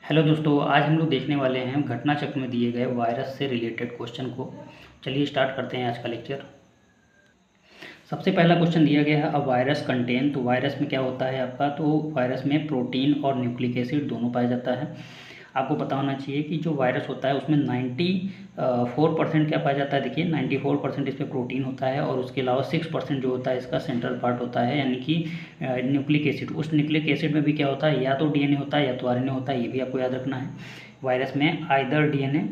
Hello दोस्तों, आज हम लोग देखने वाले हैं घटना चक्र में दिए गए वायरस से रिलेटेड क्वेश्चन को। चलिए स्टार्ट करते हैं आज का लेक्चर। सबसे पहला क्वेश्चन दिया गया है, अ वायरस कंटेन। तो वायरस में क्या होता है आपका, तो वायरस में प्रोटीन और न्यूक्लिक एसिड दोनों पाया जाता है। आपको पता होना चाहिए कि जो वायरस होता है उसमें 94% क्या पाया जाता है। देखिए 94% इसमें प्रोटीन होता है और उसके अलावा 6% जो होता है इसका सेंट्रल पार्ट होता है, यानी कि न्यूक्लिक एसिड। उस न्यूक्लिक एसिड में भी क्या होता है, या तो डीएनए होता है या तो आरएनए होता है। ये भी आपको याद रखना है। वायरस में आइदर डीएनए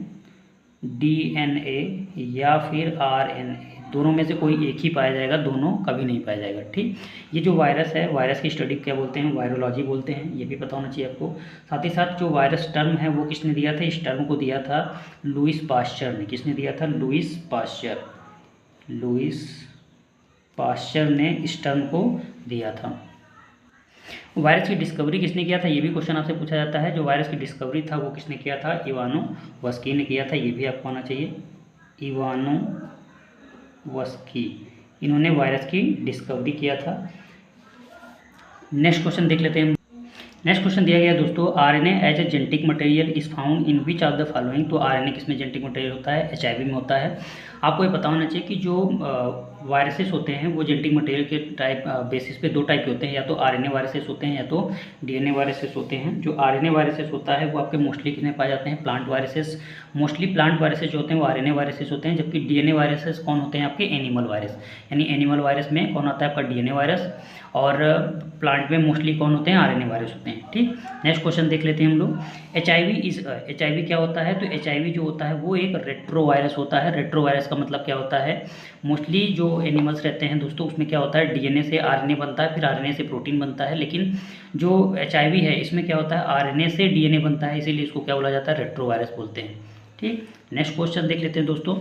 या फिर आरएनए, दोनों में से कोई एक ही पाया जाएगा, दोनों कभी नहीं पाया जाएगा। ठीक, ये जो वायरस है, वायरस की स्टडी क्या बोलते हैं, वायरोलॉजी बोलते हैं। ये भी पता होना चाहिए आपको। साथ ही साथ जो वायरस टर्म है वो किसने दिया था, इस टर्म को दिया था लुईस पाश्चर ने। किसने दिया था, लुईस पाश्चर ने इस टर्म को दिया था। वायरस की डिस्कवरी किसने किया था, ये भी क्वेश्चन आपसे पूछा जाता है। जो वायरस की डिस्कवरी था वो किसने किया था, इवानोवस्की ने किया था। ये भी आपको आना चाहिए, इवानोवस्की, इन्होंने वायरस की डिस्कवरी किया था। नेक्स्ट क्वेश्चन देख लेते हैं। नेक्स्ट क्वेश्चन दिया गया दोस्तों, RNA as a genetic material is found in which of the following. तो आरएनए किसमें जेनेटिक मटेरियल होता है, एचआईवी में होता है। आपको ये पता होना चाहिए कि जो वायरसेस होते हैं वो जेनेटिक मटेरियल के टाइप बेसिस पे दो टाइप के होते हैं, या तो आरएनए वायरसेस होते हैं या तो डीएनए वायरसेस होते हैं। जो आरएनए वायरसेस होता है वो आपके मोस्टली किसमें पाए जाते हैं, plant viruses. Mostly plant viruses जो होते हैं वो आरएनए वायरसेस होते हैं। जबकि डीएनए वायरसेस कौन होते हैं, आपके एनिमल वायरस। यानी एनिमल वायरस में कौन आता है आपका, डीएनए वायरस। और प्लांट में मोस्टली कौन होते हैं, आरएनए वायरस होते हैं। ठीक, नेक्स्ट क्वेश्चन देख लेते हैं हम लोग। एचआईवी क्या होता है, तो एचआईवी जो होता है वो एक रेट्रो वायरस होता है। रेट्रो वायरस का मतलब क्या होता है, मोस्टली जो एनिमल्स रहते हैं दोस्तों उसमें क्या होता है, डीएनए से आरएनए बनता है, फिर आरएनए से प्रोटीन बनता है। लेकिन जो एचआईवी है इसमें क्या होता है, आरएनए से डीएनए बनता है, इसीलिए इसको क्या बोला जाता है, रेट्रो वायरस बोलते हैं। ठीक, नेक्स्ट क्वेश्चन देख लेते हैं दोस्तों।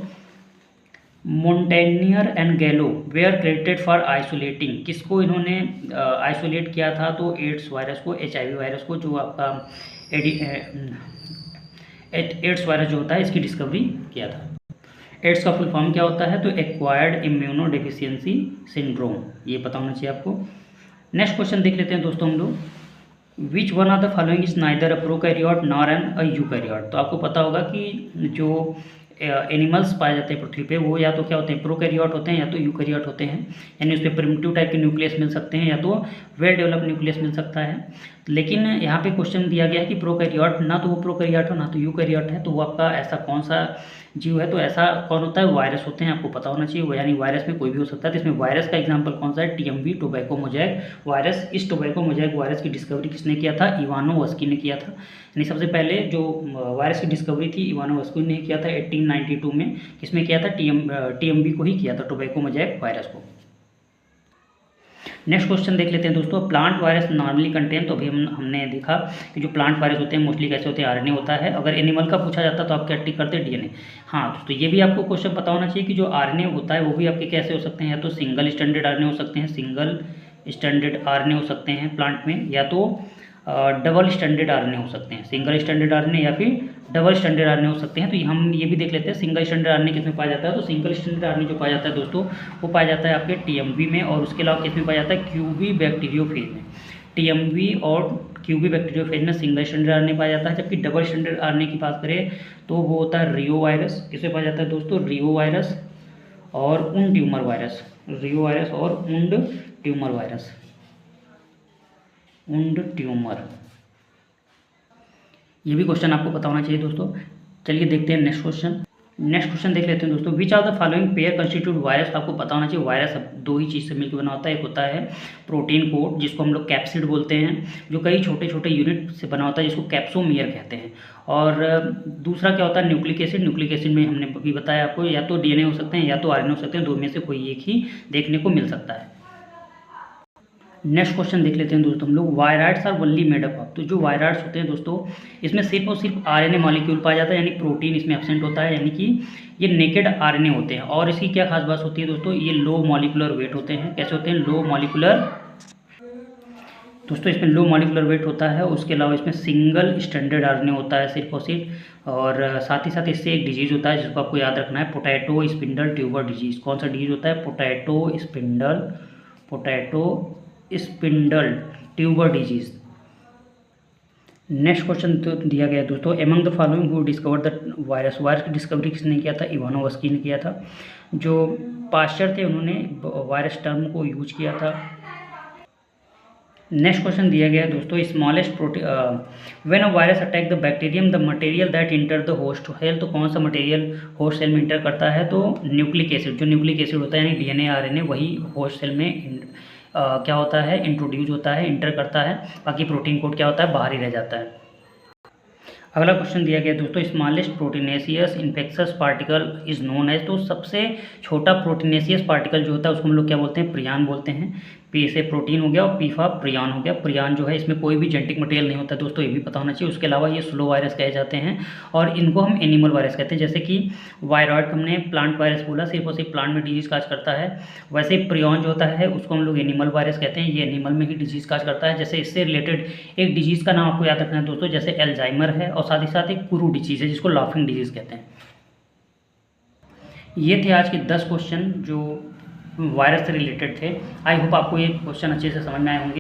मोंटेनियर एंड गैलो वेयर क्रेडिटेड फॉर आइसोलेटिंग। किसको इन्होंने आइसोलेट किया था, तो एड्स वायरस को, एचआईवी वायरस को, जो आपका एड्स वायरस जो होता है इसकी डिस्कवरी किया था। एड्स का फुल फॉर्म क्या होता है, तो एक्वायर्ड इम्यूनो डेफिशिएंसी सिंड्रोम। ये पता होना चाहिए आपको। नेक्स्ट क्वेश्चन देख लेते हैं दोस्तों हम लोग। Which one of the following is neither a prokaryote nor an a eukaryote. तो आपको पता होगा कि जो एनिमल्स पाए जाते हैं पृथ्वी पे वो या तो क्या होते हैं, प्रोकैरियोट होते हैं या तो यूकैरियोट होते हैं। यानी उसमें प्रिमिटिव टाइप के न्यूक्लियस मिल सकते हैं या तो वेल डेवलप्ड न्यूक्लियस मिल सकता है। लेकिन यहाँ पे क्वेश्चन दिया गया है कि प्रोकैरियोट, ना तो वो प्रोकैरियोट हो ना तो यूकैरियोट है, तो वो आपका ऐसा कौन सा जीव है, तो ऐसा कौन होता है, वायरस होते हैं। आपको पता होना चाहिए, यानी वायरस में कोई भी हो सकता है। तो इसमें वायरस का एग्जांपल कौन सा है, टीएमवी, टोबैको मोजैक वायरस। इस टोबैको मोजैक वायरस की डिस्कवरी किसने किया था, इवानोवस्की ने किया था। यानी सबसे पहले जो वायरस की डिस्कवरी थी इवानोवस्की ने किया था 1892 में। किसमें किया था, टीएमवी को ही किया था, टोबैको मोजैक वायरस को। नेक्स्ट क्वेश्चन देख लेते हैं दोस्तों। Plant virus normally contain. तो अभी हमने देखा कि जो प्लांट वायरस होते हैं मोस्टली कैसे होते हैं, आरएनए होता है। अगर एनिमल का पूछा जाता तो आप क्या टिक करते हैं, डीएनए। हाँ दोस्तों, ये भी आपको क्वेश्चन पता होना चाहिए कि जो आरएनए होता है वो भी आपके कैसे हो सकते हैं, या तो सिंगल स्टैंडर्ड आरएनए हो सकते हैं, सिंगल स्टैंडर्ड आरएनए हो सकते हैं प्लांट में, या तो डबल स्टैंडर्ड आरएनए हो सकते हैं, सिंगल स्टैंडर्ड आरएनए या फिर डबल स्टैंडर्ड आरएनए हो सकते हैं। तो हम ये भी देख लेते हैं सिंगल स्टैंडर्ड आरएनए किसमें पाया जाता है। तो सिंगल स्टैंडर्ड आरएनए जो पाया जाता है दोस्तों वो पाया जाता है आपके टीएमवी में, और उसके अलावा किसमें पाया जाता है, क्यूबी बैक्टीरियोफेज में। टीएमवी और क्यूबी बैक्टीरियोफेज में सिंगल स्टैंडर्ड आरएनए पाया जाता है। जबकि डबल स्टैंडर्ड आरएनए की बात करें तो वो होता है रियो वायरस। किसमें पाया जाता है दोस्तों, रियो वायरस और उन ट्यूमर वायरस, रियो वायरस और उंड ट्यूमर वायरस, उंड ट्यूमर। ये भी क्वेश्चन आपको पता होना चाहिए दोस्तों। चलिए देखते हैं नेक्स्ट क्वेश्चन। नेक्स्ट क्वेश्चन देख लेते हैं दोस्तों। विच of the following pair constitute virus. आपको पता होना चाहिए वायरस दो ही चीज़ से मिलकर बना होता है। एक होता है प्रोटीन कोट, जिसको हम लोग कैप्सिड बोलते हैं, जो कई छोटे छोटे यूनिट से बना होता है, जिसको कैप्सोमियर कहते हैं। और दूसरा क्या होता है, न्यूक्लिक एसिड। न्यूक्लिक एसिड में हमने अभी बताया आपको, या तो डीएनए हो सकते हैं या तो आरएनए हो सकते हैं, दो में से कोई एक ही देखने को मिल सकता है। नेक्स्ट क्वेश्चन देख लेते हैं दोस्तों हम लोग। Viroids are only made up of. तो जो वायराइड्स होते हैं दोस्तों इसमें सिर्फ और सिर्फ आरएनए मॉलिक्यूल पाया जाता है, यानी प्रोटीन इसमें एब्सेंट होता है, यानी कि ये नेकेड आरएनए होते हैं। और इसकी क्या खास बात होती है दोस्तों, ये लो मॉलिकुलर वेट होते हैं। कैसे होते हैं, लो मॉलिकुलर दोस्तों, इसमें लो मॉलिकुलर वेट होता है। उसके अलावा इसमें सिंगल स्टैंडर्ड आरएनए होता है सिर्फ और सिर्फ। और साथ ही साथ इससे एक डिजीज़ होता है जिसको आपको याद रखना है, पोटैटो स्पिंडल ट्यूबर डिजीज़। कौन सा डिजीज़ होता है, potato spindle tuber disease. Next question तो दिया गया दोस्तों, among the following who discover the virus, virus की डिस्कवरी किसने किया था? इवानोवस्की ने किया था। जो पाश्चर थे उन्होंने वायरस टर्म को यूज किया था। नेक्स्ट क्वेश्चन दिया गया है दोस्तों, smallest when a virus attack the bacterium the material that enter the host cell, तो कौन सा मटेरियल होस्ट सेल में इंटर करता है? तो न्यूक्लिक एसिड, जो न्यूक्लिक एसिड होता है यानी डीएनए आरएनए, वही होस्ट सेल में क्या होता है? इंट्रोड्यूस होता है, इंटर करता है। बाकी प्रोटीन कोड क्या होता है? बाहर ही रह जाता है। अगला क्वेश्चन दिया गया दोस्तों, smallest proteinaceous infectious particle is known as, तो सबसे छोटा प्रोटीनेशियस पार्टिकल जो होता है उसको हम लोग क्या बोलते हैं? प्रियान बोलते हैं। पी से प्रोटीन हो गया और पी फॉर प्रियान हो गया। प्रियान जो है इसमें कोई भी जेनेटिक मटेरियल नहीं होता दोस्तों, ये भी पता होना चाहिए। उसके अलावा ये स्लो वायरस कहे जाते हैं और इनको हम एनिमल वायरस कहते हैं। जैसे कि वायरॉइड हमने प्लांट वायरस बोला, सिर्फ और सिर्फ प्लांट में डिजीज काज करता है, वैसे ही प्रियॉन जो होता है उसको हम लोग एनिमल वायरस कहते हैं, ये एनिमल में ही डिजीज काज करता है। जैसे इससे रिलेटेड एक डिजीज का नाम आपको याद रखना है दोस्तों, जैसे एल्जाइमर है और साथ ही साथ एक कुरू डिजीज है जिसको लाफिंग डिजीज कहते हैं। ये थे आज के 10 क्वेश्चन जो वायरस से रिलेटेड थे। आई होप आपको ये क्वेश्चन अच्छे से समझ में आए होंगे।